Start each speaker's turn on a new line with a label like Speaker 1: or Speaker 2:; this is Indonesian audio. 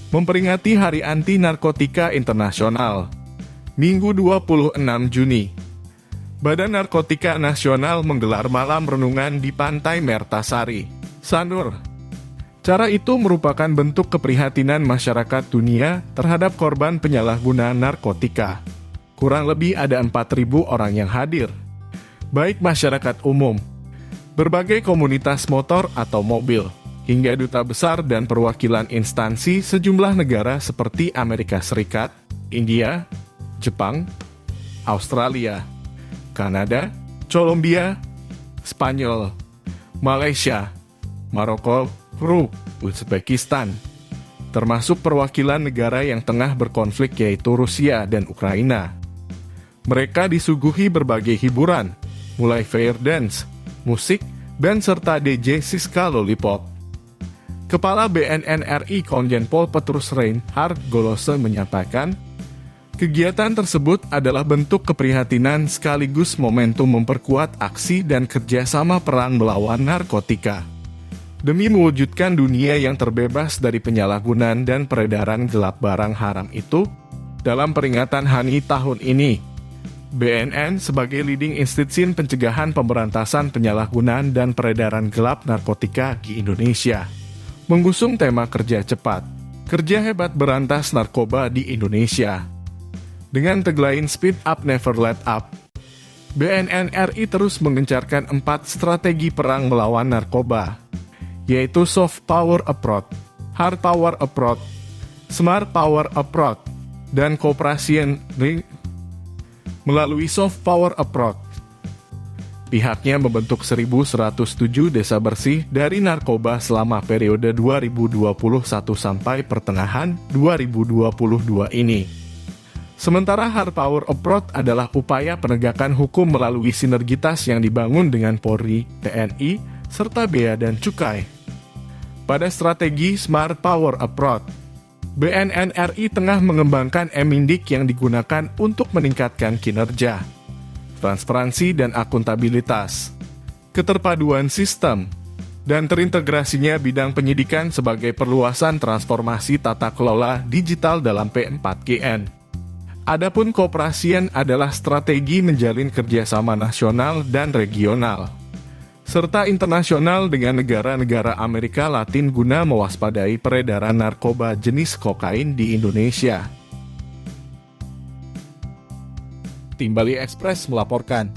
Speaker 1: memperingati Hari Anti Narkotika Internasional. Minggu 26 Juni, Badan Narkotika Nasional menggelar malam renungan di Pantai Mertasari, Sanur. Cara itu merupakan bentuk keprihatinan masyarakat dunia terhadap korban penyalahgunaan narkotika. Kurang lebih ada 4.000 orang yang hadir, baik masyarakat umum, berbagai komunitas motor atau mobil, hingga duta besar dan perwakilan instansi sejumlah negara seperti Amerika Serikat, India, Jepang, Australia, Kanada, Kolombia, Spanyol, Malaysia, Maroko, Peru, Uzbekistan, termasuk perwakilan negara yang tengah berkonflik yaitu Rusia dan Ukraina. Mereka disuguhi berbagai hiburan, mulai fair dance, musik, band serta DJ Siska Lollipop. Kepala BNN RI Komjen Pol Petrus Reinhard Golose menyatakan, kegiatan tersebut adalah bentuk keprihatinan sekaligus momentum memperkuat aksi dan kerjasama perang melawan narkotika. Demi mewujudkan dunia yang terbebas dari penyalahgunaan dan peredaran gelap barang haram itu, dalam peringatan HANI tahun ini, BNN sebagai leading institusi pencegahan pemberantasan penyalahgunaan dan peredaran gelap narkotika di Indonesia, mengusung tema kerja cepat, kerja hebat berantas narkoba di Indonesia. Dengan tagline Speed Up Never Let Up, BNN RI terus menggencarkan 4 strategi perang melawan narkoba, yaitu Soft Power Approach, Hard Power Approach, Smart Power Approach, dan Cooperation Ring. Melalui Soft Power Approach, pihaknya membentuk 1.107 desa bersih dari narkoba selama periode 2021 sampai pertengahan 2022 ini. Sementara Hard Power Approach adalah upaya penegakan hukum melalui sinergitas yang dibangun dengan Polri, TNI, serta Bea dan Cukai. Pada strategi Smart Power Approach, BNN RI tengah mengembangkan emindik yang digunakan untuk meningkatkan kinerja, transparansi dan akuntabilitas, keterpaduan sistem, dan terintegrasinya bidang penyidikan sebagai perluasan transformasi tata kelola digital dalam P4GN. Adapun kooperasian adalah strategi menjalin kerjasama nasional dan regional, serta internasional dengan negara-negara Amerika Latin guna mewaspadai peredaran narkoba jenis kokain di Indonesia. Tim Bali Express melaporkan.